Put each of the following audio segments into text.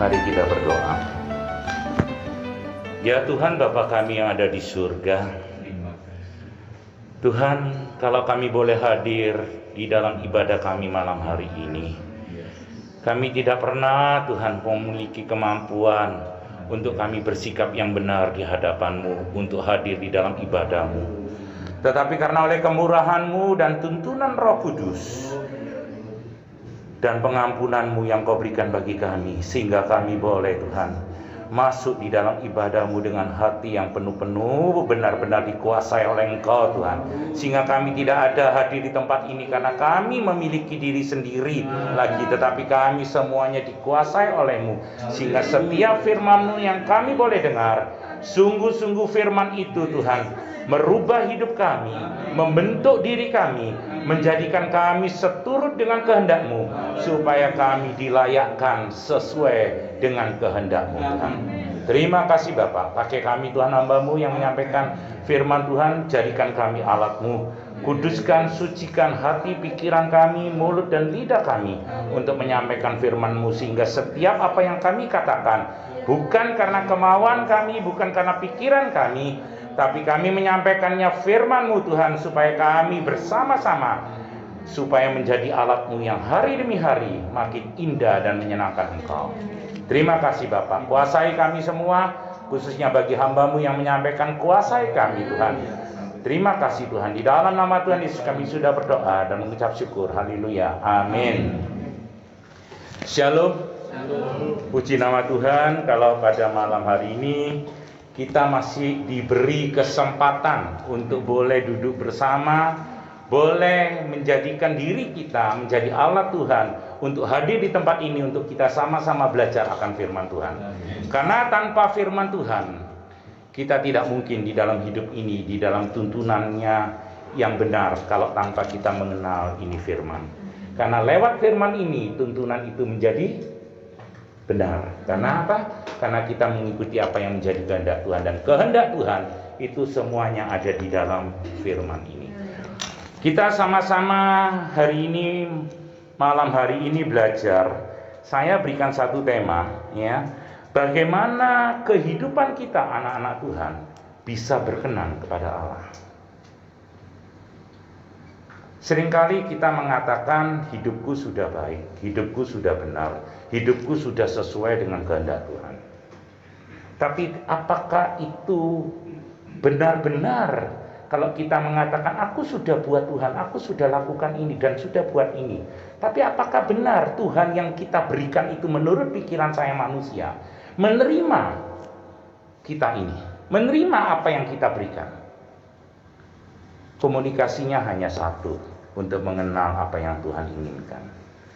Mari kita berdoa. Ya Tuhan Bapa kami yang ada di surga, Tuhan, kalau kami boleh hadir di dalam ibadah kami malam hari ini, kami tidak pernah Tuhan memiliki kemampuan untuk kami bersikap yang benar di hadapan-Mu, untuk hadir di dalam ibadah-Mu. Tetapi karena oleh kemurahan-Mu dan tuntunan Roh Kudus dan pengampunan-Mu yang Kau berikan bagi kami, sehingga kami boleh Tuhan masuk di dalam ibadah-Mu dengan hati yang penuh-penuh, benar-benar dikuasai oleh Engkau Tuhan. Sehingga kami tidak ada hadir di tempat ini karena kami memiliki diri sendiri lagi, tetapi kami semuanya dikuasai oleh-Mu. Sehingga setiap firman-Mu yang kami boleh dengar, sungguh-sungguh firman itu Tuhan merubah hidup kami, membentuk diri kami, menjadikan kami seturut dengan kehendak-Mu, supaya kami dilayakkan sesuai dengan kehendak-Mu Tuhan. Terima kasih Bapak, pakai kami Tuhan hamba-Mu yang menyampaikan firman Tuhan, jadikan kami alat-Mu. Kuduskan, sucikan hati, pikiran kami, mulut dan lidah kami untuk menyampaikan firman-Mu, sehingga setiap apa yang kami katakan bukan karena kemauan kami, bukan karena pikiran kami, tapi kami menyampaikannya firman-Mu Tuhan, supaya kami bersama-sama, supaya menjadi alat-Mu yang hari demi hari makin indah dan menyenangkan Engkau. Terima kasih Bapak, kuasai kami semua, khususnya bagi hamba-Mu yang menyampaikan, kuasai kami Tuhan. Terima kasih Tuhan, di dalam nama Tuhan Yesus kami sudah berdoa dan mengucap syukur. Haleluya, amin. Shalom. Puji nama Tuhan, kalau pada malam hari ini kita masih diberi kesempatan untuk boleh duduk bersama, boleh menjadikan diri kita menjadi alat Tuhan untuk hadir di tempat ini, untuk kita sama-sama belajar akan firman Tuhan. Karena tanpa firman Tuhan, kita tidak mungkin di dalam hidup ini, di dalam tuntunannya yang benar, kalau tanpa kita mengenal ini firman. Karena lewat firman ini, tuntunan itu menjadi benar. Karena apa? Karena kita mengikuti apa yang menjadi kehendak Tuhan, dan kehendak Tuhan itu semuanya ada di dalam firman ini. Kita sama-sama hari ini, malam hari ini belajar. Saya berikan satu tema, ya. Bagaimana kehidupan kita anak-anak Tuhan bisa berkenan kepada Allah. Seringkali kita mengatakan hidupku sudah baik, hidupku sudah benar, hidupku sudah sesuai dengan kehendak Tuhan. Tapi apakah itu benar-benar kalau kita mengatakan aku sudah buat Tuhan, aku sudah lakukan ini dan sudah buat ini. Tapi apakah benar Tuhan yang kita berikan itu menurut pikiran saya manusia menerima kita ini, menerima apa yang kita berikan? Komunikasinya hanya satu, untuk mengenal apa yang Tuhan inginkan,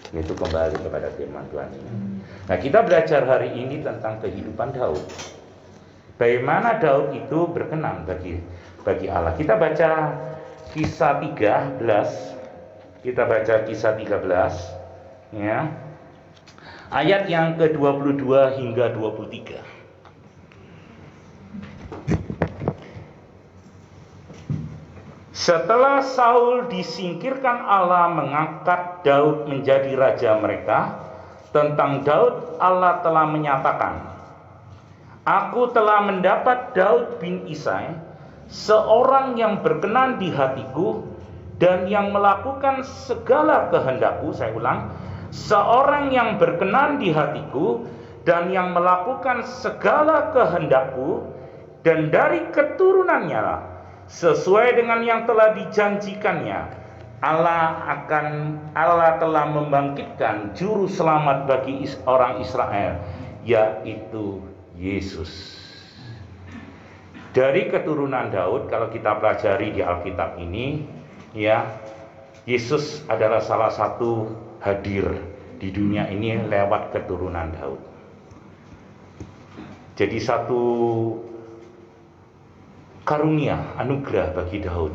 yaitu kembali kepada firman Tuhan ini. Nah, kita belajar hari ini tentang kehidupan Daud. Bagaimana Daud itu berkenan bagi Allah. Kita baca Kisah 13. Kita baca Kisah 13, ya. Ayat yang ke-22 hingga 23. Setelah Saul disingkirkan, Allah mengangkat Daud menjadi raja mereka. Tentang Daud, Allah telah menyatakan, Aku telah mendapat Daud bin Isai, seorang yang berkenan di hatiku dan yang melakukan segala kehendakku. Saya ulang, seorang yang berkenan di hatiku dan yang melakukan segala kehendakku, dan dari keturunannya lah, sesuai dengan yang telah dijanjikannya, Allah telah membangkitkan juru selamat bagi orang Israel, yaitu Yesus. Dari keturunan Daud, kalau kita pelajari di Alkitab ini, ya, Yesus adalah salah satu hadir di dunia ini lewat keturunan Daud. Jadi satu karunia, anugerah bagi Daud,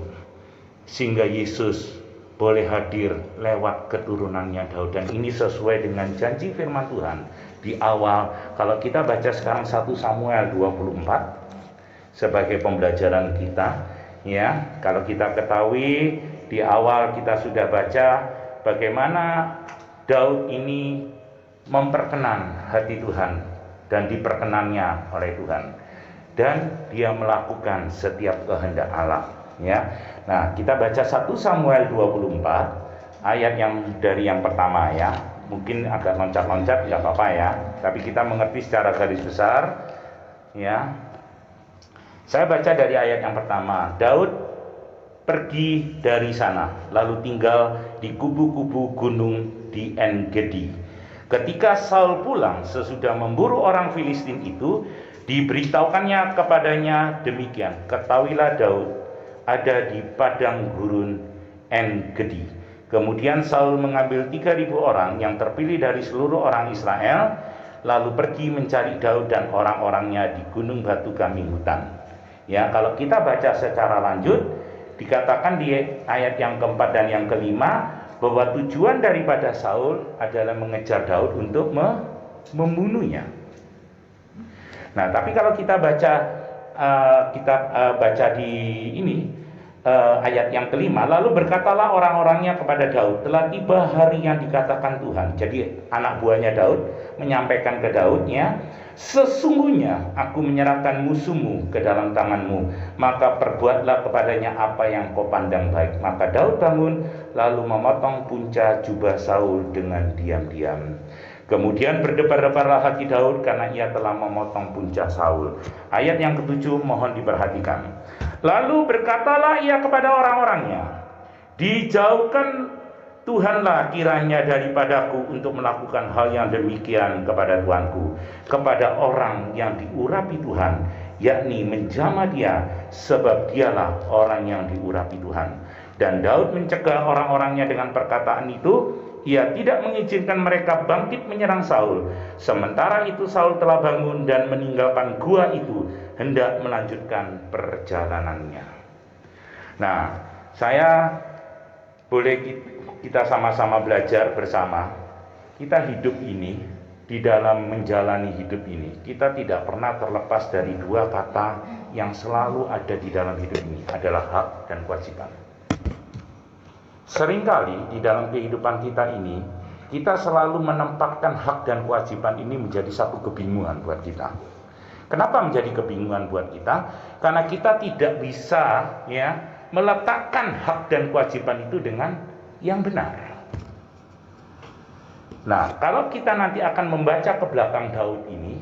sehingga Yesus boleh hadir lewat keturunannya Daud. Dan ini sesuai dengan janji firman Tuhan di awal. Kalau kita baca sekarang 1 Samuel 24 sebagai pembelajaran kita, ya, kalau kita ketahui di awal kita sudah baca bagaimana Daud ini memperkenan hati Tuhan dan diperkenannya oleh Tuhan, dan dia melakukan setiap kehendak Allah, ya. Nah, kita baca 1 Samuel 24 ayat dari yang pertama, ya. Mungkin agak loncat-loncat, tidak apa-apa, ya. Tapi kita mengerti secara garis besar, ya. Saya baca dari ayat yang pertama. Daud pergi dari sana, lalu tinggal di kubu-kubu gunung di En-Gedi. Ketika Saul pulang sesudah memburu orang Filistin itu, diberitahukannya kepadanya demikian, ketahuilah Daud ada di padang gurun En-Gedi. Kemudian Saul mengambil 3.000 orang yang terpilih dari seluruh orang Israel, lalu pergi mencari Daud dan orang-orangnya di gunung batu kambing hutan. Ya, kalau kita baca secara lanjut, dikatakan di ayat yang keempat dan yang kelima bahwa tujuan daripada Saul adalah mengejar Daud untuk membunuhnya. Nah, tapi kalau kita baca baca di ini ayat yang kelima, lalu berkatalah orang-orangnya kepada Daud, telah tiba hari yang dikatakan Tuhan. Jadi anak buahnya Daud menyampaikan ke Daudnya, sesungguhnya aku menyerahkan musuhmu ke dalam tanganmu, maka perbuatlah kepadanya apa yang kau pandang baik. Maka Daud bangun lalu memotong punca jubah Saul dengan diam-diam. Kemudian berdebar-debarlah hati Daud karena ia telah memotong punca Saul. Ayat yang ketujuh mohon diperhatikan. Lalu berkatalah ia kepada orang-orangnya, dijauhkan Tuhanlah kiranya daripadaku untuk melakukan hal yang demikian kepada Tuanku, kepada orang yang diurapi Tuhan, yakni menjamah dia, sebab dialah orang yang diurapi Tuhan. Dan Daud mencegah orang-orangnya dengan perkataan itu. Ia tidak mengizinkan mereka bangkit menyerang Saul. Sementara itu Saul telah bangun dan meninggalkan gua itu, hendak melanjutkan perjalanannya. Nah, saya boleh kita sama-sama belajar bersama. Kita hidup ini, di dalam menjalani hidup ini, kita tidak pernah terlepas dari dua kata yang selalu ada di dalam hidup ini, adalah hak dan kewajiban. Seringkali di dalam kehidupan kita ini, kita selalu menempatkan hak dan kewajiban ini menjadi satu kebingungan buat kita. Kenapa menjadi kebingungan buat kita? Karena kita tidak bisa, ya, meletakkan hak dan kewajiban itu dengan yang benar. Nah, kalau kita nanti akan membaca ke belakang Daud ini,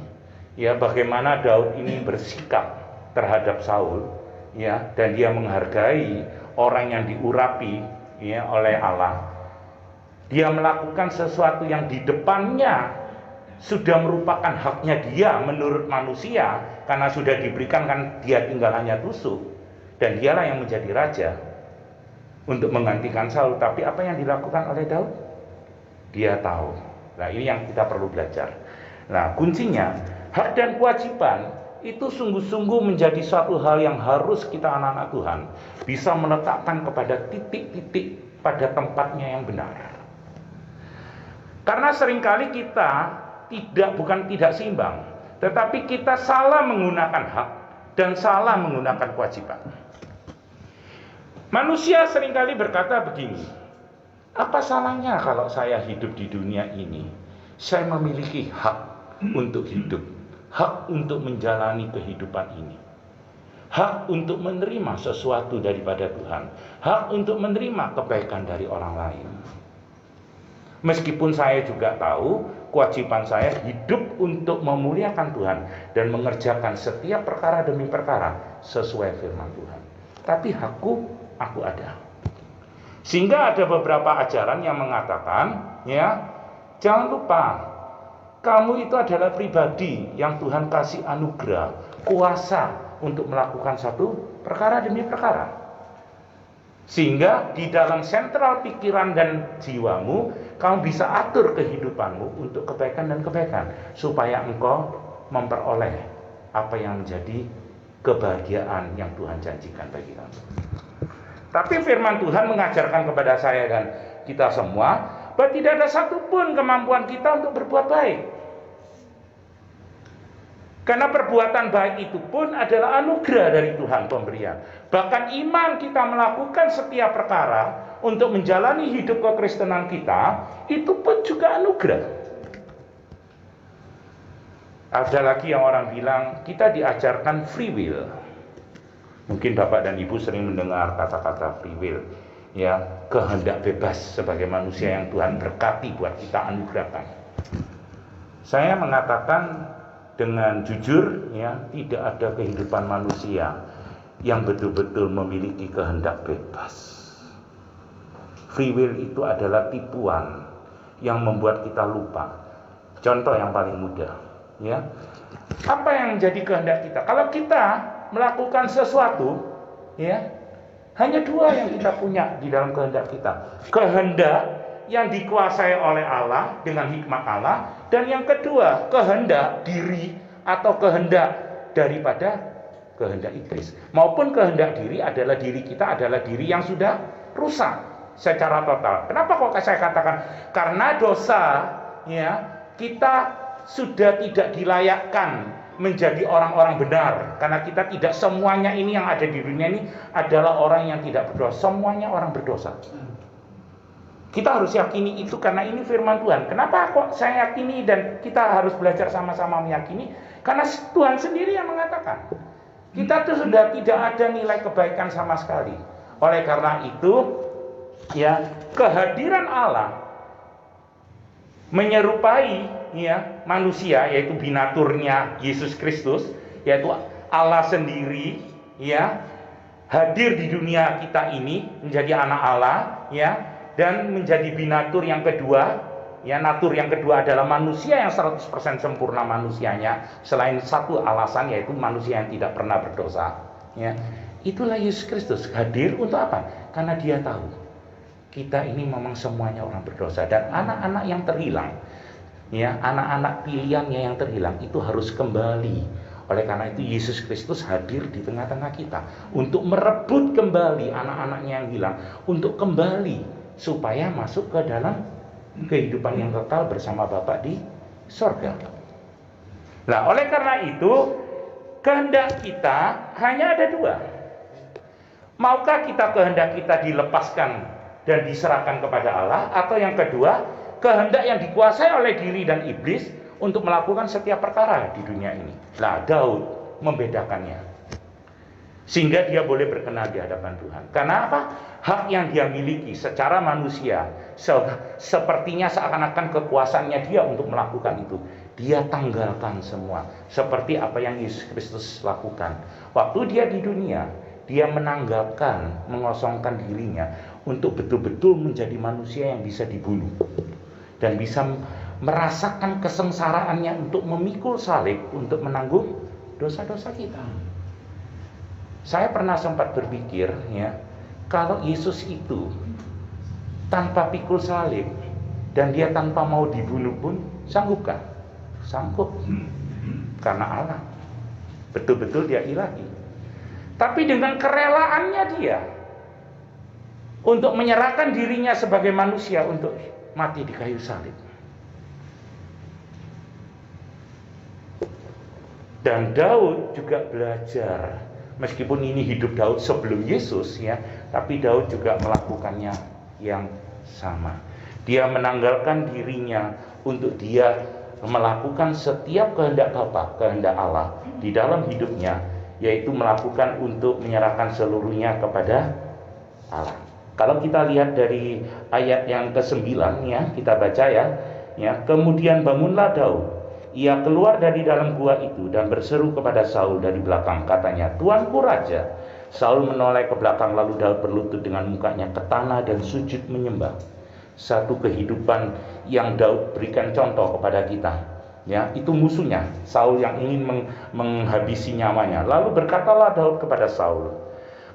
ya, bagaimana Daud ini bersikap terhadap Saul, ya, dan dia menghargai orang yang diurapi, ya, oleh Allah. Dia melakukan sesuatu yang di depannya sudah merupakan haknya dia menurut manusia, karena sudah diberikan, kan dia tinggal hanya tusuk, dan dialah yang menjadi raja untuk menggantikan Saul. Tapi apa yang dilakukan oleh Daud? Dia tahu. Nah, ini yang kita perlu belajar. Nah, kuncinya hak dan kewajiban itu sungguh-sungguh menjadi suatu hal yang harus kita anak-anak Tuhan bisa meletakkan kepada titik-titik pada tempatnya yang benar. Karena seringkali kita bukan tidak seimbang, tetapi kita salah menggunakan hak dan salah menggunakan kewajiban. Manusia seringkali berkata begini, apa salahnya kalau saya hidup di dunia ini? Saya memiliki hak untuk hidup, hak untuk menjalani kehidupan ini, hak untuk menerima sesuatu daripada Tuhan, hak untuk menerima kebaikan dari orang lain. Meskipun saya juga tahu kewajiban saya hidup untuk memuliakan Tuhan dan mengerjakan setiap perkara demi perkara sesuai firman Tuhan. Tapi hakku, aku ada. Sehingga ada beberapa ajaran yang mengatakan, ya, jangan lupa, kamu itu adalah pribadi yang Tuhan kasih anugerah, kuasa untuk melakukan satu perkara demi perkara. Sehingga di dalam sentral pikiran dan jiwamu, kamu bisa atur kehidupanmu untuk kebaikan dan kebaikan, supaya engkau memperoleh apa yang menjadi kebahagiaan yang Tuhan janjikan bagi kamu. Tapi firman Tuhan mengajarkan kepada saya dan kita semua bahwa tidak ada satupun kemampuan kita untuk berbuat baik. Karena perbuatan baik itu pun adalah anugerah dari Tuhan pemberian. Bahkan iman kita melakukan setiap perkara untuk menjalani hidup kekristenan kita, itu pun juga anugerah. Ada lagi yang orang bilang kita diajarkan free will. Mungkin Bapak dan Ibu sering mendengar kata-kata free will, ya, kehendak bebas sebagai manusia yang Tuhan berkati buat kita, anugerahkan. Saya mengatakan dengan jujur, ya, tidak ada kehidupan manusia yang betul-betul memiliki kehendak bebas. Free will itu adalah tipuan yang membuat kita lupa. Contoh yang paling mudah, ya. Apa yang menjadi kehendak kita? Kalau kita melakukan sesuatu, ya, hanya dua yang kita punya di dalam kehendak kita. Kehendak yang dikuasai oleh Allah dengan hikmat Allah, dan yang kedua, kehendak diri atau kehendak daripada kehendak iblis. Maupun kehendak diri adalah diri kita adalah diri yang sudah rusak secara total. Kenapa kok saya katakan? Karena dosa, ya, kita sudah tidak dilayakkan menjadi orang-orang benar, karena kita tidak semuanya ini yang ada di dunia ini adalah orang yang tidak berdosa, semuanya orang berdosa. Kita harus yakini itu karena ini firman Tuhan. Kenapa kok saya yakini dan kita harus belajar sama-sama meyakini? Karena Tuhan sendiri yang mengatakan kita tuh sudah tidak ada nilai kebaikan sama sekali. Oleh karena itu, ya, kehadiran Allah menyerupai, ya, manusia, yaitu binaturnya Yesus Kristus, yaitu Allah sendiri, ya, hadir di dunia kita ini menjadi anak Allah, ya, dan menjadi binatur yang kedua, ya, natur yang kedua adalah manusia yang 100% sempurna manusianya, selain satu alasan yaitu manusia yang tidak pernah berdosa, ya. Itulah Yesus Kristus hadir untuk apa? Karena Dia tahu kita ini memang semuanya orang berdosa, dan anak-anak yang terhilang, ya, anak-anak pilihannya yang terhilang itu harus kembali. Oleh karena itu Yesus Kristus hadir di tengah-tengah kita untuk merebut kembali anak-anaknya yang hilang, untuk kembali supaya masuk ke dalam kehidupan yang kekal bersama Bapa di sorga. Nah, oleh karena itu kehendak kita hanya ada dua. Maukah kita kehendak kita dilepaskan dan diserahkan kepada Allah, atau yang kedua, kehendak yang dikuasai oleh diri dan iblis untuk melakukan setiap perkara di dunia ini. Nah, Daud membedakannya sehingga dia boleh berkenan di hadapan Tuhan. Karena apa? Hak yang dia miliki secara manusia, sepertinya seakan-akan kekuasaannya dia untuk melakukan itu, dia tanggalkan semua. Seperti apa yang Yesus Kristus lakukan waktu dia di dunia. Dia menanggalkan, mengosongkan dirinya untuk betul-betul menjadi manusia yang bisa dibunuh dan bisa merasakan kesengsaraannya untuk memikul salib untuk menanggung dosa-dosa kita. Saya pernah sempat berpikir, ya, kalau Yesus itu tanpa pikul salib dan dia tanpa mau dibunuh pun sanggupkah? Sanggup, karena Allah betul-betul dia ilahi. Tapi dengan kerelaannya dia untuk menyerahkan dirinya sebagai manusia untuk mati di kayu salib. Dan Daud juga belajar, meskipun ini hidup Daud sebelum Yesus, ya, tapi Daud juga melakukannya yang sama. Dia menanggalkan dirinya untuk dia melakukan setiap kehendak Bapa, kehendak Allah di dalam hidupnya, yaitu melakukan untuk menyerahkan seluruhnya kepada Allah. Kalau kita lihat dari ayat yang ke-9, ya, kita baca, ya, kemudian bangunlah Daud. Ia keluar dari dalam gua itu dan berseru kepada Saul dari belakang, katanya, "Tuanku Raja." Saul menoleh ke belakang, lalu Daud berlutut dengan mukanya ke tanah dan sujud menyembah. Satu kehidupan yang Daud berikan contoh kepada kita, ya, itu musuhnya Saul yang ingin menghabisi nyawanya. Lalu berkatalah Daud kepada Saul,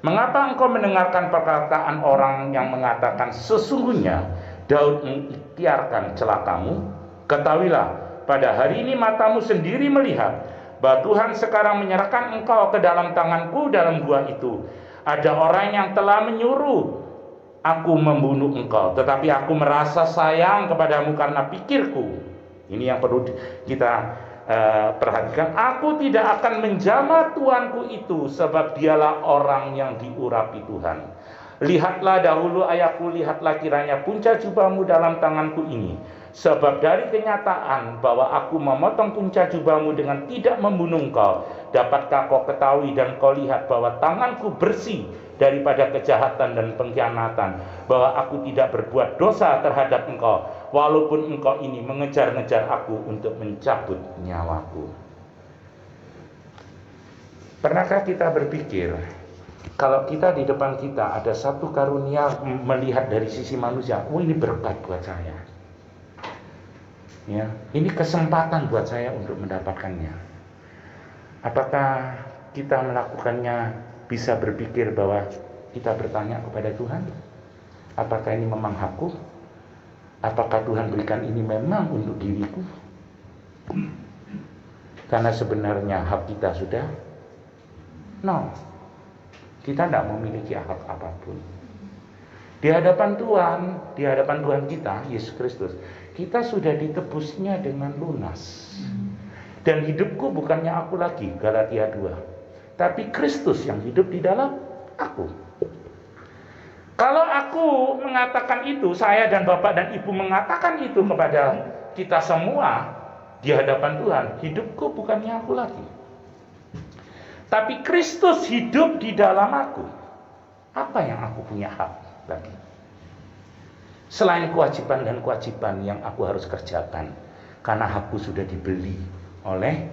"Mengapa engkau mendengarkan perkataan orang yang mengatakan sesungguhnya Daud mengikhtiarkan celakamu? Ketahuilah, pada hari ini matamu sendiri melihat bahwa Tuhan sekarang menyerahkan engkau ke dalam tanganku dalam gua itu. Ada orang yang telah menyuruh aku membunuh engkau, tetapi aku merasa sayang kepadamu karena pikirku." Ini yang perlu kita perhatikan. "Aku tidak akan menjamah tuanku itu, sebab dialah orang yang diurapi Tuhan. Lihatlah dahulu ayahku, lihatlah kiranya punca jubahmu dalam tanganku ini. Sebab dari kenyataan bahwa aku memotong punca jubahmu dengan tidak membunuh engkau, dapatkah kau ketahui dan kau lihat bahwa tanganku bersih daripada kejahatan dan pengkhianatan, bahwa aku tidak berbuat dosa terhadap engkau, walaupun engkau ini mengejar-ngejar aku untuk mencabut nyawaku. Pernahkah kita berpikir, kalau kita di depan kita ada satu karunia melihat dari sisi manusia, oh ini berkat buat saya. Ya, ini kesempatan buat saya untuk mendapatkannya. Apakah kita melakukannya bisa berpikir bahwa kita bertanya kepada Tuhan, apakah ini memang hakku? Apakah Tuhan berikan ini memang untuk diriku? Karena sebenarnya hak kita sudah nol. Kita tidak memiliki hak apapun. Di hadapan Tuhan kita, Yesus Kristus, kita sudah ditebusnya dengan lunas. Dan hidupku bukannya aku lagi, Galatia 2, tapi Kristus yang hidup di dalam aku. Kalau aku mengatakan itu, saya dan Bapak dan Ibu mengatakan itu kepada kita semua di hadapan Tuhan, hidupku bukannya aku lagi, tapi Kristus hidup di dalam aku. Apa yang aku punya hak lagi? Selain kewajiban dan kewajiban yang aku harus kerjakan, karena hakku sudah dibeli oleh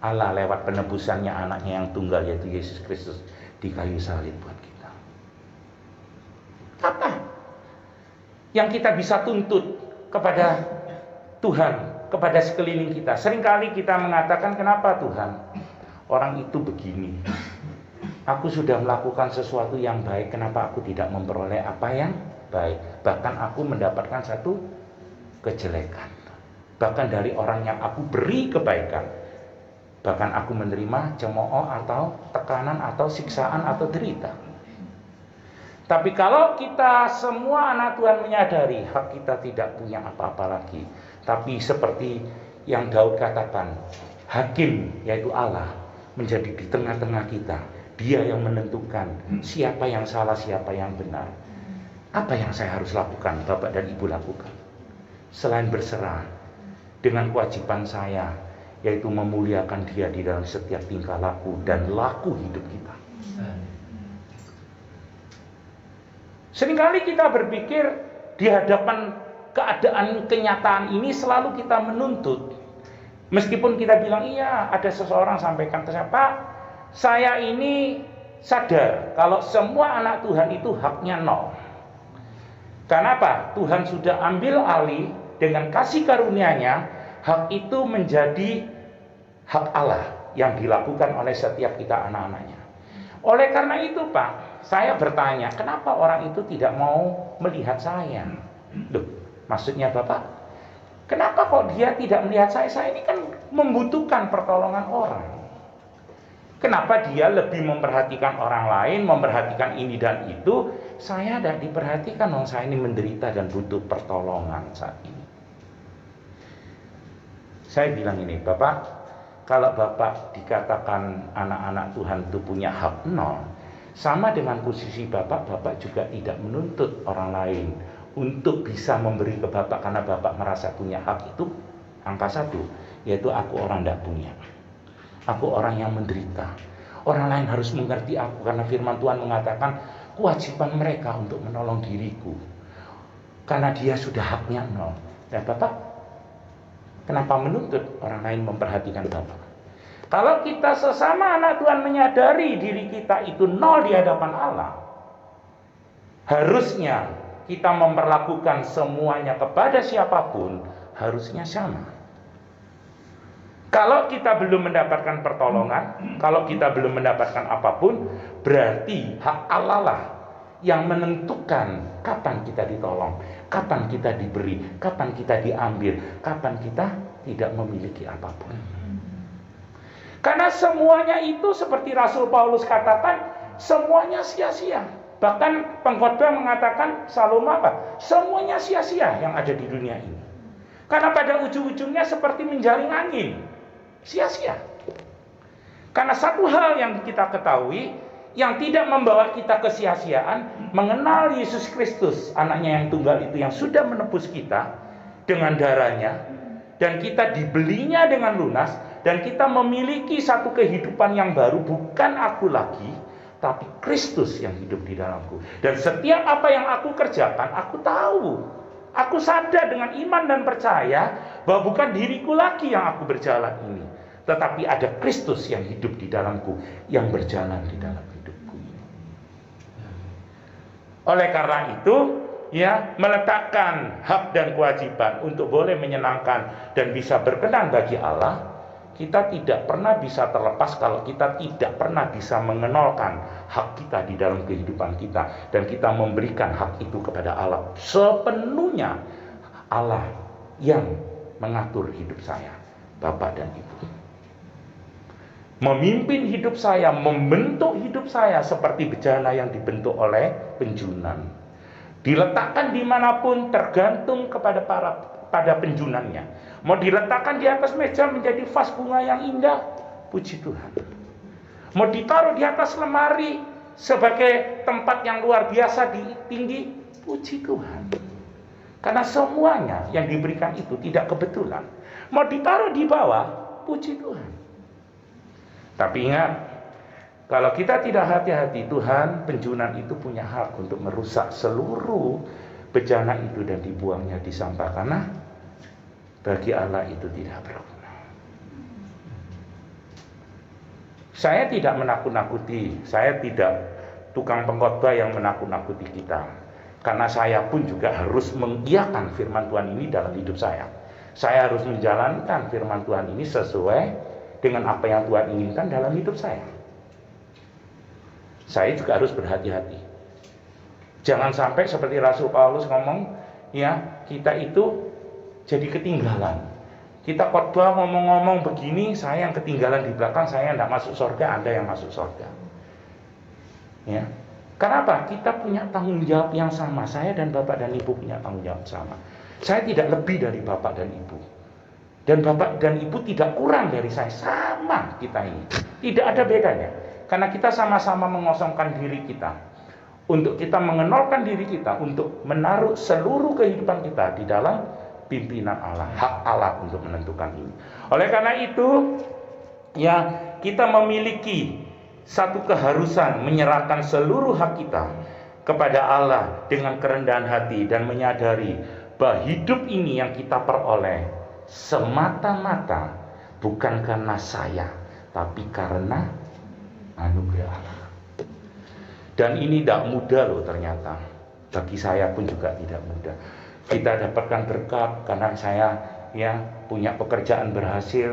Allah lewat penebusannya anaknya yang tunggal, yaitu Yesus Kristus di kayu salib buat kita. Apa yang kita bisa tuntut kepada Tuhan, kepada sekeliling kita? Seringkali kita mengatakan, kenapa Tuhan orang itu begini? Aku sudah melakukan sesuatu yang baik, kenapa aku tidak memperoleh apa yang baik? Bahkan aku mendapatkan satu kejelekan. Bahkan dari orang yang aku beri kebaikan, bahkan aku menerima cemooh atau tekanan atau siksaan atau derita. Tapi kalau kita semua anak Tuhan menyadari hak kita tidak punya apa-apa lagi, tapi seperti yang Daud katakan, hakim yaitu Allah menjadi di tengah-tengah kita. Dia yang menentukan siapa yang salah, siapa yang benar. Apa yang saya harus lakukan, Bapak dan Ibu lakukan? Selain berserah dengan kewajiban saya, yaitu memuliakan Dia di dalam setiap tingkah laku dan laku hidup kita. Seringkali kita berpikir di hadapan keadaan kenyataan ini selalu kita menuntut. Meskipun kita bilang, iya, ada seseorang sampaikan ke saya, Pak, saya ini sadar kalau semua anak Tuhan itu haknya nol. Kenapa? Tuhan sudah ambil alih dengan kasih karunia-Nya, hak itu menjadi hak Allah yang dilakukan oleh setiap kita anak-anaknya. Oleh karena itu, Pak, saya bertanya, kenapa orang itu tidak mau melihat saya? Loh, maksudnya Bapak, kenapa kok dia tidak melihat saya? Saya ini kan membutuhkan pertolongan orang. Kenapa dia lebih memperhatikan orang lain, memperhatikan ini dan itu? Saya tidak diperhatikan, saya ini menderita dan butuh pertolongan saat ini. Saya bilang ini, Bapak, kalau Bapak dikatakan anak-anak Tuhan itu punya hak nol, sama dengan posisi Bapak, Bapak juga tidak menuntut orang lain untuk bisa memberi ke Bapak karena Bapak merasa punya hak itu. Angka 1, yaitu aku orang tidak punya. Aku orang yang menderita. Orang lain harus mengerti aku karena firman Tuhan mengatakan kewajiban mereka untuk menolong diriku. Karena dia sudah haknya nol. Dan Bapak, kenapa menuntut orang lain memperhatikan Bapak? Kalau kita sesama anak Tuhan menyadari diri kita itu nol di hadapan Allah, harusnya kita memperlakukan semuanya kepada siapapun harusnya sama. Kalau kita belum mendapatkan pertolongan, kalau kita belum mendapatkan apapun, berarti hak Allah lah yang menentukan kapan kita ditolong, kapan kita diberi, kapan kita diambil, kapan kita tidak memiliki apapun. Karena semuanya itu seperti Rasul Paulus katakan, semuanya sia-sia. Bahkan pengkhotbah mengatakan, Saloma apa? Semuanya sia-sia yang ada di dunia ini. Karena pada ujung-ujungnya seperti menjaring angin. Sia-sia. Karena satu hal yang kita ketahui, yang tidak membawa kita ke sia-siaan, mengenal Yesus Kristus, anaknya yang tunggal itu yang sudah menebus kita, dengan darahnya, dan kita dibelinya dengan lunas, dan kita memiliki satu kehidupan yang baru. Bukan aku lagi, tapi Kristus yang hidup di dalamku. Dan setiap apa yang aku kerjakan, aku tahu, aku sadar dengan iman dan percaya bahwa bukan diriku lagi yang aku berjalan ini, tetapi ada Kristus yang hidup di dalamku, yang berjalan di dalam hidupku ini. Oleh karena itu, ya, meletakkan hak dan kewajiban untuk boleh menyenangkan dan bisa berkenan bagi Allah, kita tidak pernah bisa terlepas kalau kita tidak pernah bisa mengenalkan hak kita di dalam kehidupan kita, dan kita memberikan hak itu kepada Allah sepenuhnya. Allah yang mengatur hidup saya, Bapak dan Ibu, memimpin hidup saya, membentuk hidup saya seperti bejana yang dibentuk oleh penjunan. Diletakkan dimanapun tergantung pada penjunannya. Mau diletakkan di atas meja menjadi vas bunga yang indah, puji Tuhan. Mau ditaruh di atas lemari sebagai tempat yang luar biasa tinggi, puji Tuhan. Karena semuanya yang diberikan itu tidak kebetulan. Mau ditaruh di bawah, puji Tuhan. Tapi ingat, kalau kita tidak hati-hati, Tuhan, penjunan itu punya hak untuk merusak seluruh bejana itu dan dibuangnya di sampah, karena bagi Allah itu tidak berguna. Saya tidak menakut-nakuti, saya tidak tukang pengkhotbah yang menakut-nakuti kita. Karena saya pun juga harus mengiyakan firman Tuhan ini dalam hidup saya. Saya harus menjalankan firman Tuhan ini sesuai dengan apa yang Tuhan inginkan dalam hidup saya. Saya juga harus berhati-hati. Jangan sampai seperti Rasul Paulus ngomong, ya, kita itu jadi ketinggalan. Kita khotbah ngomong-ngomong begini, saya yang ketinggalan di belakang, saya yang tidak masuk surga, Anda yang masuk surga. Ya. Kenapa? Kita punya tanggung jawab yang sama. Saya dan Bapak dan Ibu punya tanggung jawab sama. Saya tidak lebih dari Bapak dan Ibu. Dan Bapak dan Ibu tidak kurang dari saya. Sama kita ini. Tidak ada bedanya. Karena kita sama-sama mengosongkan diri kita. Untuk kita mengenalkan diri kita. Untuk menaruh seluruh kehidupan kita di dalam pimpinan Allah. Hak Allah untuk menentukan ini. Oleh karena itu, ya, kita memiliki satu keharusan menyerahkan seluruh hak kita kepada Allah dengan kerendahan hati, dan menyadari bahwa hidup ini yang kita peroleh semata-mata bukan karena saya, tapi karena anugerah Allah. Dan ini tidak mudah loh ternyata. Bagi saya pun juga tidak mudah. Kita dapatkan berkat karena saya, ya, punya pekerjaan berhasil.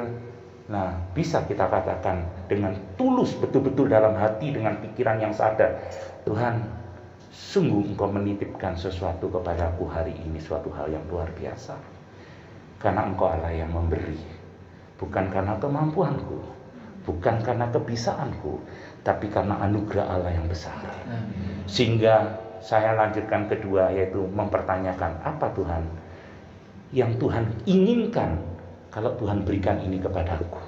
Nah, bisa kita katakan dengan tulus, betul-betul dalam hati, dengan pikiran yang sadar, Tuhan, sungguh Engkau menitipkan sesuatu kepadaku hari ini, suatu hal yang luar biasa. Karena Engkau Allah yang memberi, bukan karena kemampuanku, bukan karena kebisaanku, tapi karena anugerah Allah yang besar. Sehingga saya lanjutkan kedua, yaitu mempertanyakan, apa Tuhan yang Tuhan inginkan kalau Tuhan berikan ini kepadaku.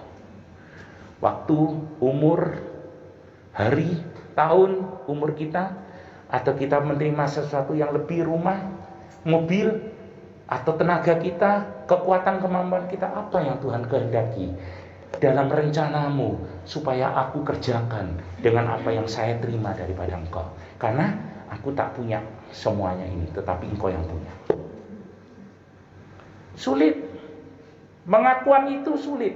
Waktu, umur, hari, tahun, umur kita, atau kita menerima sesuatu yang lebih, rumah, mobil, atau tenaga kita, kekuatan, kemampuan kita, apa yang Tuhan kehendaki dalam rencanamu supaya aku kerjakan dengan apa yang saya terima daripada Engkau. Karena aku tak punya semuanya ini, tetapi Engkau yang punya. Sulit. Mengakuan itu sulit.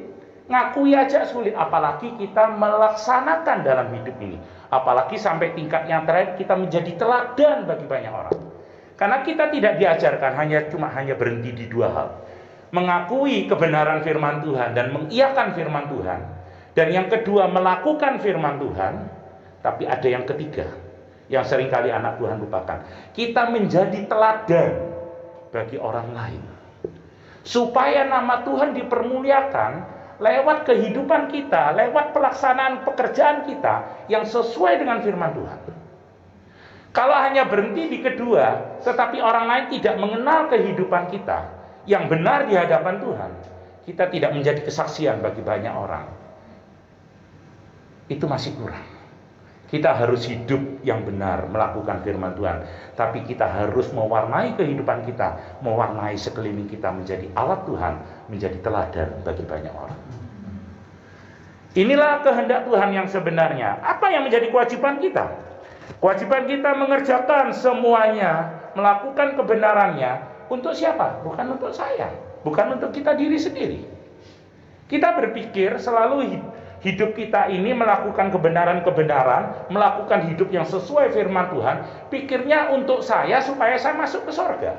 Ngakui aja sulit, apalagi kita melaksanakan dalam hidup ini. Apalagi sampai tingkat yang terakhir kita menjadi teladan bagi banyak orang. Karena kita tidak diajarkan hanya berhenti di dua hal. Mengakui kebenaran firman Tuhan dan mengiyakan firman Tuhan. Dan yang kedua, melakukan firman Tuhan. Tapi ada yang ketiga, yang seringkali anak Tuhan lupakan. Kita menjadi teladan bagi orang lain. Supaya nama Tuhan dipermuliakan lewat kehidupan kita, lewat pelaksanaan pekerjaan kita yang sesuai dengan firman Tuhan. Kalau hanya berhenti di kedua, tetapi orang lain tidak mengenal kehidupan kita yang benar di hadapan Tuhan, kita tidak menjadi kesaksian bagi banyak orang. Itu masih kurang. Kita harus hidup yang benar, melakukan firman Tuhan. Tapi kita harus mewarnai kehidupan kita, mewarnai sekeliling kita menjadi alat Tuhan, menjadi teladan bagi banyak orang. Inilah kehendak Tuhan yang sebenarnya. Apa yang menjadi kewajiban kita? Kewajiban kita mengerjakan semuanya, melakukan kebenarannya. Untuk siapa? Bukan untuk saya, bukan untuk kita diri sendiri. Kita berpikir selalu hidup kita ini melakukan kebenaran-kebenaran, melakukan hidup yang sesuai firman Tuhan, pikirnya untuk saya supaya saya masuk ke surga.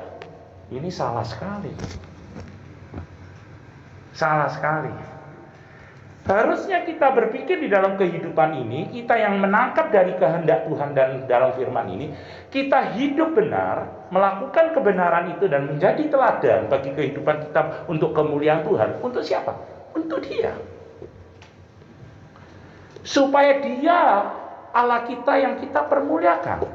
Ini salah sekali. Salah sekali. Harusnya kita berpikir di dalam kehidupan ini, kita yang menangkap dari kehendak Tuhan dan dalam firman ini, kita hidup benar, melakukan kebenaran itu dan menjadi teladan bagi kehidupan kita untuk kemuliaan Tuhan. Untuk siapa? Untuk Dia. Supaya Dia Allah kita yang kita permuliakan,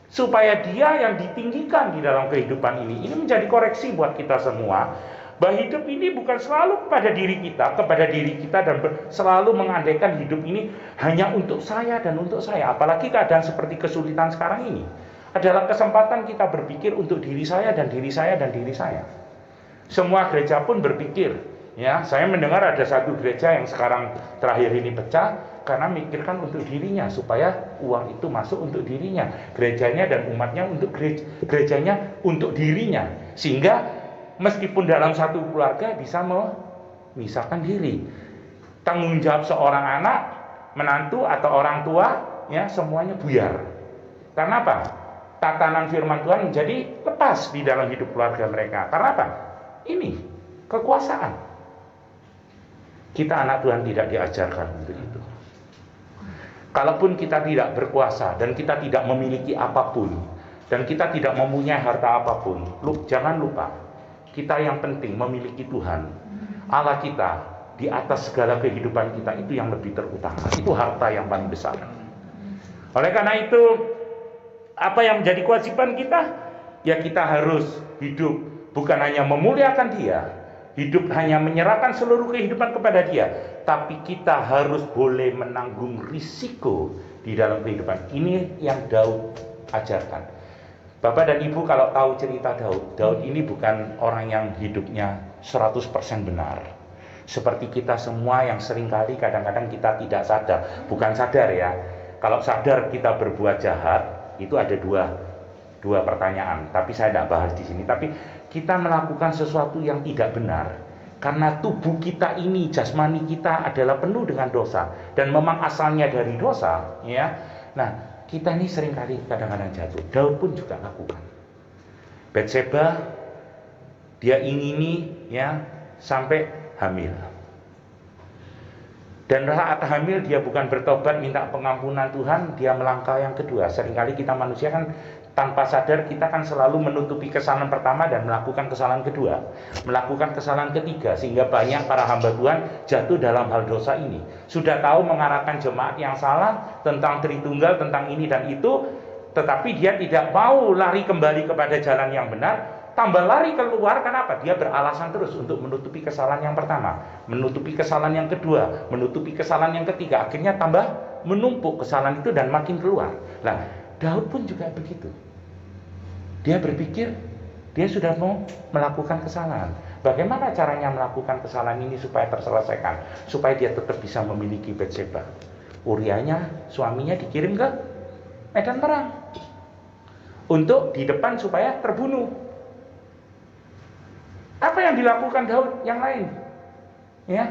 supaya Dia yang ditinggikan di dalam kehidupan ini. Ini menjadi koreksi buat kita semua, bahwa hidup ini bukan selalu kepada diri kita dan selalu mengandaikan hidup ini hanya untuk saya dan untuk saya. Apalagi keadaan seperti kesulitan sekarang ini adalah kesempatan kita berpikir untuk diri saya dan diri saya dan diri saya. Semua gereja pun berpikir, ya, saya mendengar ada satu gereja yang sekarang terakhir ini pecah karena mikirkan untuk dirinya, supaya uang itu masuk untuk dirinya, gerejanya dan umatnya untuk gerejanya untuk dirinya, sehingga meskipun dalam satu keluarga bisa memisahkan diri. Tanggung jawab seorang anak, menantu atau orang tua, ya, semuanya buyar. Karena apa? Tatanan firman Tuhan menjadi lepas di dalam hidup keluarga mereka. Karena apa? Ini kekuasaan. Kita anak Tuhan tidak diajarkan untuk itu. Kalaupun kita tidak berkuasa dan kita tidak memiliki apapun dan kita tidak mempunyai harta apapun, jangan lupa, kita yang penting memiliki Tuhan Allah kita di atas segala kehidupan kita. Itu yang lebih terutama. Itu harta yang paling besar. Oleh karena itu, apa yang menjadi kewajiban kita? Ya, kita harus hidup bukan hanya memuliakan Dia, hidup hanya menyerahkan seluruh kehidupan kepada Dia, tapi kita harus boleh menanggung risiko di dalam kehidupan. Ini yang Daud ajarkan. Bapak dan Ibu kalau tahu cerita Daud ini bukan orang yang hidupnya 100% benar. Seperti kita semua yang seringkali kadang-kadang kita tidak sadar. Bukan sadar ya. Kalau sadar kita berbuat jahat, itu ada dua pertanyaan. Tapi saya tidak bahas di sini. Tapi kita melakukan sesuatu yang tidak benar. Karena tubuh kita ini, jasmani kita adalah penuh dengan dosa. Dan memang asalnya dari dosa. Ya. Nah, kita ini seringkali kadang-kadang jatuh. Daud pun juga lakukan. Batseba, dia ingini, ya, sampai hamil. Dan saat hamil dia bukan bertobat minta pengampunan Tuhan, dia melangkah yang kedua. Seringkali kita manusia kan tanpa sadar kita kan selalu menutupi kesalahan pertama dan melakukan kesalahan kedua, melakukan kesalahan ketiga, sehingga banyak para hamba Tuhan jatuh dalam hal dosa ini. Sudah tahu mengarahkan jemaat yang salah tentang Tritunggal, tentang ini dan itu, tetapi dia tidak mau lari kembali kepada jalan yang benar. Tambah lari keluar, kenapa? Dia beralasan terus untuk menutupi kesalahan yang pertama, menutupi kesalahan yang kedua, menutupi kesalahan yang ketiga. Akhirnya tambah menumpuk kesalahan itu dan makin keluar. Nah, Daud pun juga begitu. Dia berpikir dia sudah mau melakukan kesalahan. Bagaimana caranya melakukan kesalahan ini supaya terselesaikan, supaya dia tetap bisa memiliki Batseba? Uriahnya, suaminya dikirim ke medan perang untuk di depan supaya terbunuh. Apa yang dilakukan Daud yang lain? Ya,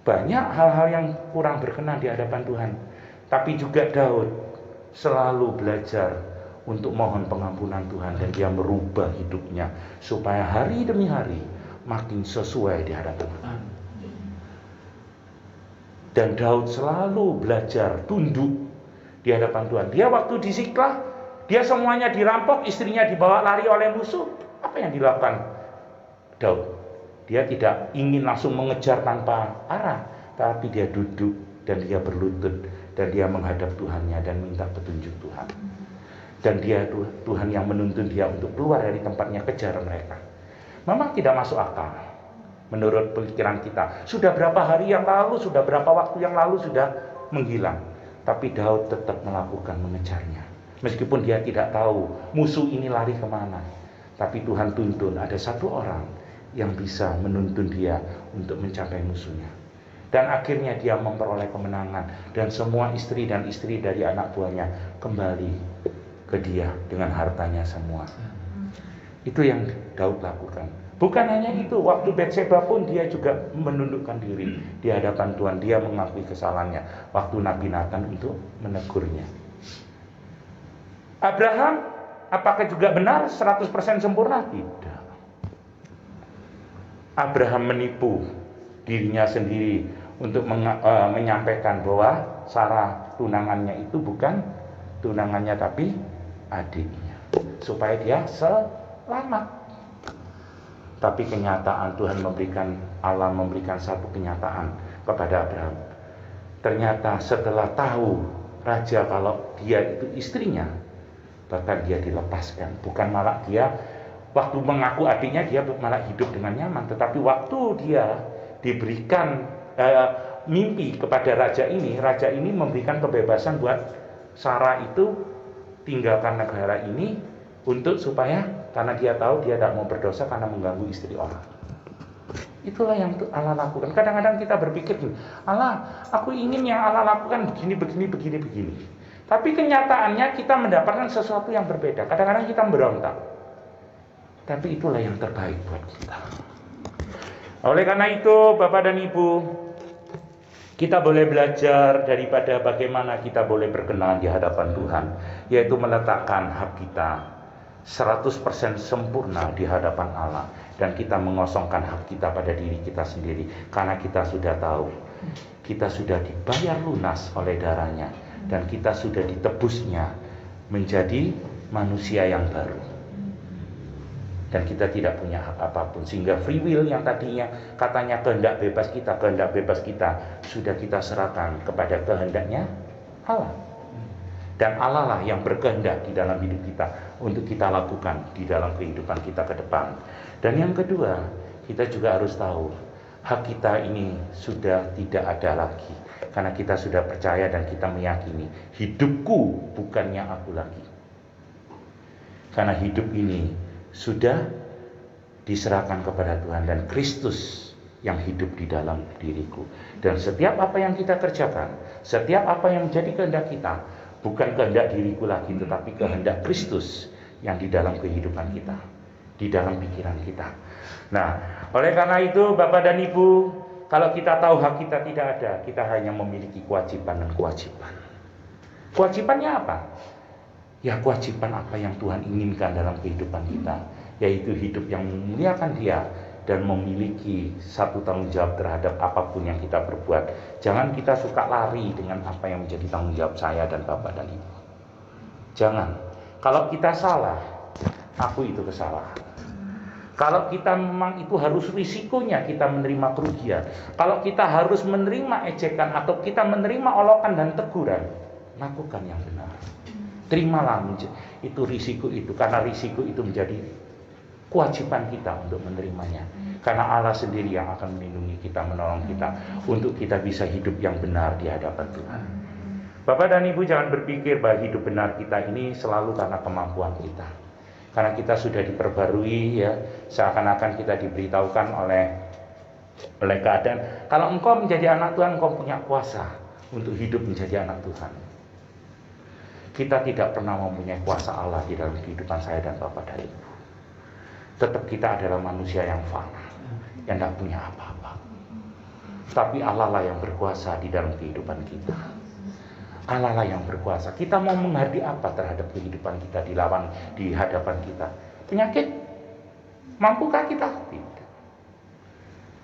banyak hal-hal yang kurang berkenan di hadapan Tuhan. Tapi juga Daud selalu belajar untuk mohon pengampunan Tuhan, dan dia merubah hidupnya supaya hari demi hari makin sesuai di hadapan Tuhan. Dan Daud selalu belajar tunduk di hadapan Tuhan. Dia waktu di Siklah, dia semuanya dirampok, istrinya dibawa lari oleh musuh. Apa yang dilakukan Daud? Dia tidak ingin langsung mengejar tanpa arah, tapi dia duduk dan dia berlutut dan dia menghadap Tuhannya dan minta petunjuk Tuhan. Dan dia Tuhan yang menuntun dia untuk keluar dari tempatnya, kejar mereka. Memang tidak masuk akal menurut pikiran kita. Sudah berapa hari yang lalu, sudah berapa waktu yang lalu sudah menghilang. Tapi Daud tetap melakukan mengejarnya. Meskipun dia tidak tahu musuh ini lari kemana. Tapi Tuhan tuntun ada satu orang yang bisa menuntun dia untuk mencapai musuhnya. Dan akhirnya dia memperoleh kemenangan. Dan semua istri dan istri dari anak buahnya kembali ke dia dengan hartanya semua. Itu yang Daud lakukan. Bukan hanya itu, waktu Batseba pun dia juga menundukkan diri di hadapan Tuhan. Dia mengakui kesalahannya waktu Nabi Nathan untuk menegurnya. Abraham, apakah juga benar 100% sempurna? Tidak. Abraham menipu dirinya sendiri untuk menyampaikan bahwa Sarah tunangannya itu bukan tunangannya tapi adiknya, supaya dia selamat. Tapi kenyataan Allah memberikan satu kenyataan kepada Abraham. Ternyata setelah tahu raja kalau dia itu istrinya, bahkan dia dilepaskan. Bukan malah dia waktu mengaku adiknya dia malah hidup dengan nyaman. Tetapi waktu dia diberikan mimpi kepada raja ini memberikan kebebasan buat Sarah itu tinggalkan negara ini untuk supaya karena dia tahu dia tidak mau berdosa karena mengganggu istri orang. Itulah yang Allah lakukan. Kadang-kadang kita berpikir, Allah, aku ingin yang Allah lakukan begini. Tapi kenyataannya kita mendapatkan sesuatu yang berbeda. Kadang-kadang kita berontak. Tapi itulah yang terbaik buat kita. Oleh karena itu, Bapak dan Ibu, kita boleh belajar daripada bagaimana kita boleh berkenan di hadapan Tuhan, yaitu meletakkan hak kita 100% sempurna di hadapan Allah, dan kita mengosongkan hak kita pada diri kita sendiri karena kita sudah tahu kita sudah dibayar lunas oleh darahnya dan kita sudah ditebusnya menjadi manusia yang baru, dan kita tidak punya hak apapun. Sehingga free will yang tadinya katanya kehendak bebas kita sudah kita serahkan kepada kehendaknya Allah. Dan Allah lah yang berkehendak di dalam hidup kita untuk kita lakukan di dalam kehidupan kita ke depan. Dan yang kedua, kita juga harus tahu hak kita ini sudah tidak ada lagi, karena kita sudah percaya dan kita meyakini hidupku bukannya aku lagi, karena hidup ini sudah diserahkan kepada Tuhan dan Kristus yang hidup di dalam diriku. Dan setiap apa yang kita kerjakan, setiap apa yang menjadi kehendak kita, bukan kehendak diriku lagi, tetapi kehendak Kristus yang di dalam kehidupan kita, di dalam pikiran kita. Nah, oleh karena itu Bapak dan Ibu, kalau kita tahu hak kita tidak ada, kita hanya memiliki kewajiban dan kewajiban. Kewajibannya apa? Ya, kewajiban apa yang Tuhan inginkan dalam kehidupan kita, yaitu hidup yang memuliakan Dia dan memiliki satu tanggung jawab terhadap apapun yang kita berbuat. Jangan kita suka lari dengan apa yang menjadi tanggung jawab saya dan Bapak dan Ibu. Jangan. Kalau kita salah, aku itu kesalahan. Kalau kita memang itu harus risikonya kita menerima kerugian. Kalau kita harus menerima ejekan atau kita menerima olokan dan teguran, lakukan yang benar. Terimalah itu risiko itu, karena risiko itu menjadi kewajiban kita untuk menerimanya. Karena Allah sendiri yang akan melindungi kita, menolong kita untuk kita bisa hidup yang benar di hadapan Tuhan. Bapak dan Ibu, jangan berpikir bahwa hidup benar kita ini selalu karena kemampuan kita. Karena kita sudah diperbarui, ya, seakan-akan kita diberitahukan oleh keadaan, kalau engkau menjadi anak Tuhan, engkau punya kuasa untuk hidup menjadi anak Tuhan. Kita tidak pernah mempunyai kuasa Allah di dalam kehidupan saya dan Bapak dan Ibu. Tetap kita adalah manusia yang fana, yang tidak punya apa-apa. Tapi Allah lah yang berkuasa di dalam kehidupan kita. Allah lah yang berkuasa. Kita mau menghadapi apa terhadap kehidupan kita di hadapan kita? Penyakit? Mampukah kita? Tidak.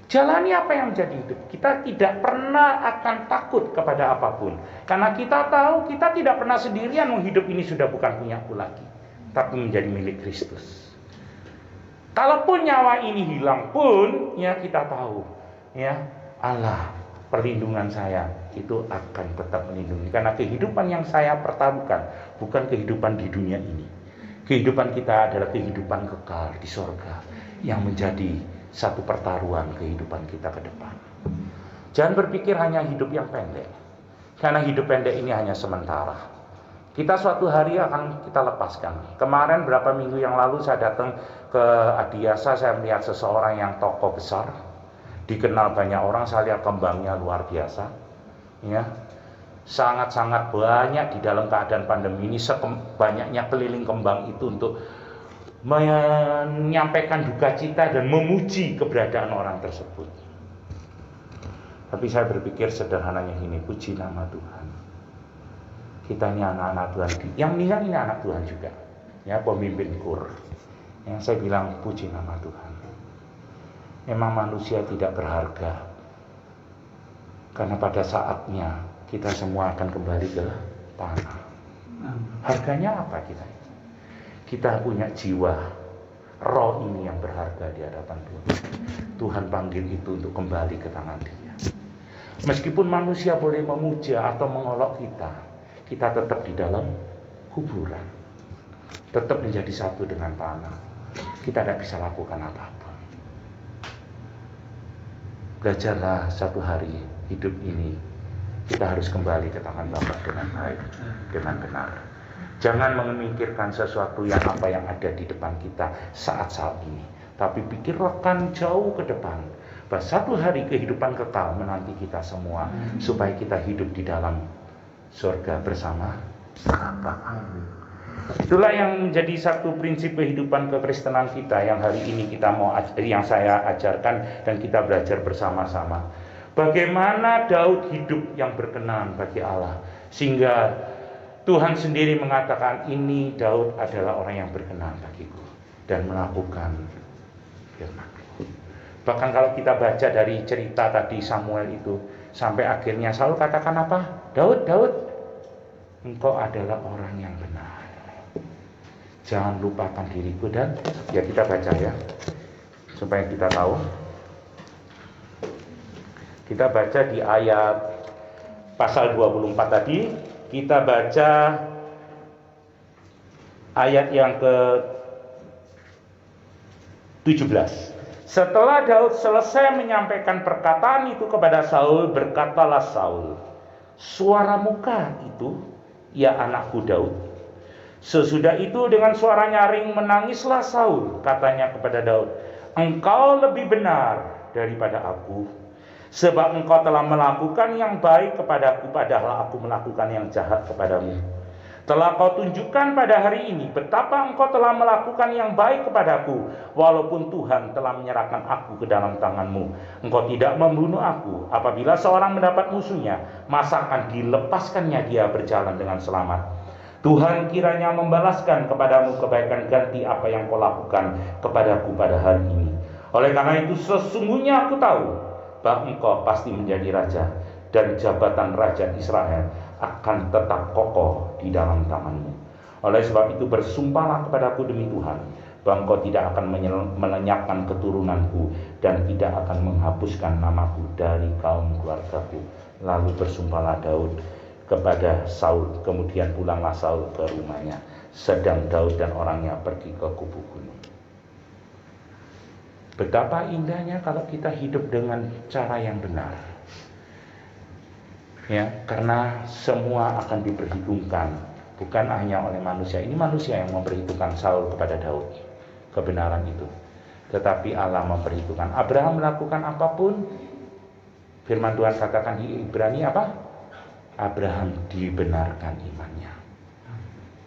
Jalani apa yang menjadi hidup. Kita tidak pernah akan takut kepada apapun. Karena kita tahu kita tidak pernah sendirian. Hidup ini sudah bukan punya aku lagi, tapi menjadi milik Kristus. Kalaupun nyawa ini hilang pun, ya kita tahu, ya Allah perlindungan saya itu akan tetap melindungi. Karena kehidupan yang saya pertaruhkan bukan kehidupan di dunia ini. Kehidupan kita adalah kehidupan kekal di sorga yang menjadi satu pertaruhan kehidupan kita ke depan. Jangan berpikir hanya hidup yang pendek. Karena hidup pendek ini hanya sementara. Kita suatu hari akan kita lepaskan. Kemarin berapa minggu yang lalu saya datang ke Adiasa, saya melihat seseorang yang tokoh besar, dikenal banyak orang, saya lihat kembangnya luar biasa. Ya, sangat-sangat banyak di dalam keadaan pandemi ini, banyaknya keliling kembang itu untuk menyampaikan duka cita dan memuji keberadaan orang tersebut. Tapi saya berpikir sederhananya ini, puji nama Tuhan. Kita ini anak-anak Tuhan, yang meninggal ini anak Tuhan juga, ya, pemimpin KUR. Yang saya bilang puji nama Tuhan. Memang manusia tidak berharga, karena pada saatnya kita semua akan kembali ke tanah. Harganya apa kita? Kita punya jiwa, roh ini yang berharga di hadapan Tuhan. Tuhan panggil itu untuk kembali ke tangan Dia. Meskipun manusia boleh memuja atau mengolok kita tetap di dalam kuburan, tetap menjadi satu dengan tanah. Kita tidak bisa lakukan apapun. Belajarlah satu hari hidup ini, kita harus kembali ke tangan Bapa dengan baik, dengan benar. Jangan memikirkan sesuatu yang ada di depan kita saat ini, tapi pikirkan jauh ke depan, bahwa satu hari kehidupan kekal menanti kita semua, supaya kita hidup di dalam surga bersama Bapa. Itulah yang menjadi satu prinsip kehidupan kekristenan kita yang hari ini yang saya ajarkan dan kita belajar bersama-sama. Bagaimana Daud hidup yang berkenan bagi Allah, sehingga Tuhan sendiri mengatakan, ini Daud adalah orang yang berkenan bagiku dan melakukan firman-Ku. Bahkan kalau kita baca dari cerita tadi Samuel itu, sampai akhirnya Saul katakan apa? Daud, engkau adalah orang yang benar. Jangan lupakan diriku. Dan ya kita baca ya, supaya kita tahu. Kita baca di ayat pasal 24 tadi. Kita baca ayat yang ke-17. Setelah Daud selesai menyampaikan perkataan itu kepada Saul, berkatalah Saul, suaramu kah itu, ya anakku Daud? Sesudah itu dengan suara nyaring menangislah Saul, katanya kepada Daud, engkau lebih benar daripada aku, sebab engkau telah melakukan yang baik kepadaku, padahal aku melakukan yang jahat kepadamu. Telah kau tunjukkan pada hari ini betapa engkau telah melakukan yang baik kepadaku, walaupun Tuhan telah menyerahkan aku ke dalam tanganmu. Engkau tidak membunuh aku. Apabila seorang mendapat musuhnya, masa akan dilepaskannya dia berjalan dengan selamat. Tuhan kiranya membalaskan kepadamu kebaikan ganti apa yang kau lakukan kepadaku pada hari ini. Oleh karena itu sesungguhnya aku tahu bahwa engkau pasti menjadi raja, dan jabatan raja Israel akan tetap kokoh di dalam tanganmu. Oleh sebab itu bersumpahlah kepadaku demi Tuhan, bahwa engkau tidak akan melenyapkan keturunanku dan tidak akan menghapuskan namaku dari kaum keluargaku. Lalu bersumpahlah Daud kepada Saul. Kemudian pulanglah Saul ke rumahnya, sedang Daud dan orangnya pergi ke kubu gunung. Betapa indahnya kalau kita hidup dengan cara yang benar. Ya, karena semua akan diperhitungkan, bukan hanya oleh manusia. Ini manusia yang memperhitungkan Saul kepada Daud kebenaran itu, tetapi Allah memperhitungkan. Abraham melakukan apapun, firman Tuhan katakan di Ibrani apa? Abraham dibenarkan imannya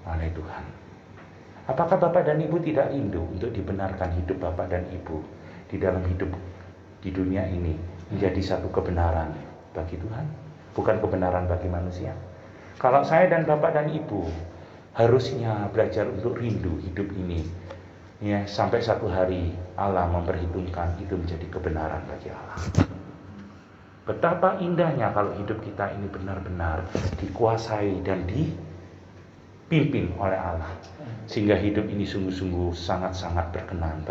oleh Tuhan. Apakah Bapak dan Ibu tidak rindu untuk dibenarkan hidup Bapak dan Ibu di dalam hidup di dunia ini menjadi satu kebenaran bagi Tuhan, bukan kebenaran bagi manusia? Kalau saya dan Bapak dan Ibu harusnya belajar untuk rindu hidup ini, ya, sampai satu hari Allah memperhitungkan itu menjadi kebenaran bagi Allah. Betapa indahnya kalau hidup kita ini benar-benar dikuasai dan dipimpin oleh Allah, sehingga hidup ini sungguh-sungguh sangat-sangat berkenan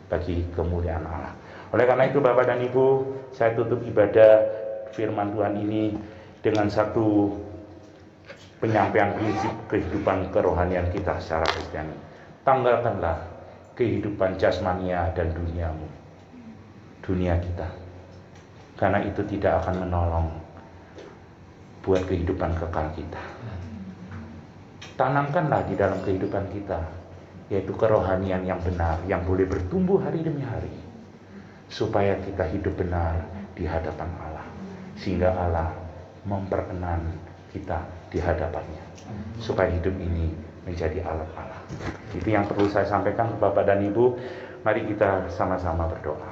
bagi kemuliaan Allah. Oleh karena itu Bapak dan Ibu, saya tutup ibadah firman Tuhan ini dengan satu penyampaian prinsip kehidupan kerohanian kita secara Kristiani. Tanggalkanlah kehidupan jasmania dan dunia kita, karena itu tidak akan menolong buat kehidupan kekal kita. Tanamkanlah di dalam kehidupan kita, yaitu kerohanian yang benar, yang boleh bertumbuh hari demi hari, supaya kita hidup benar di hadapan Allah, sehingga Allah memperkenan kita di hadapannya, supaya hidup ini menjadi alat Allah. Itu yang perlu saya sampaikan ke Bapak dan Ibu. Mari kita sama-sama berdoa.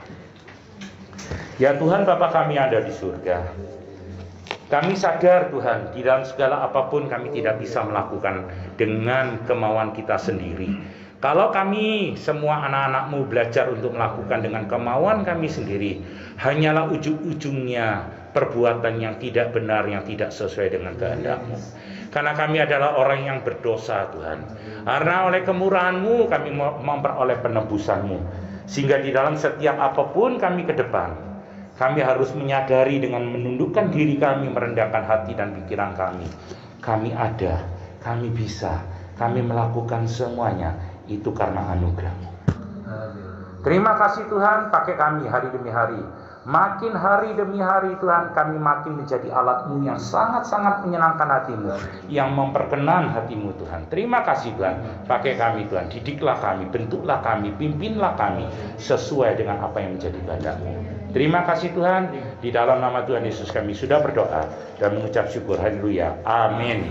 Ya Tuhan, Bapa kami ada di surga, kami sadar Tuhan, di dalam segala apapun kami tidak bisa melakukan dengan kemauan kita sendiri. Kalau kami semua anak-anak-Mu belajar untuk melakukan dengan kemauan kami sendiri, hanyalah ujung-ujungnya perbuatan yang tidak benar, yang tidak sesuai dengan kehendak-Mu. Karena kami adalah orang yang berdosa Tuhan. Karena oleh kemurahan-Mu kami memperoleh penebusan-Mu. Sehingga di dalam setiap apapun kami ke depan, kami harus menyadari dengan menundukkan diri kami, merendahkan hati dan pikiran kami. Kami ada, kami bisa, kami melakukan semuanya. Itu karena anugerah-Mu. Terima kasih Tuhan, pakai kami hari demi hari. Makin hari demi hari Tuhan, kami makin menjadi alat-Mu yang sangat-sangat menyenangkan hati-Mu, yang memperkenan hati-Mu Tuhan. Terima kasih Tuhan, pakai kami Tuhan, didiklah kami, bentuklah kami, pimpinlah kami sesuai dengan apa yang menjadi kehendak-Mu. Terima kasih Tuhan, di dalam nama Tuhan Yesus kami sudah berdoa dan mengucap syukur. Haleluya. Amin.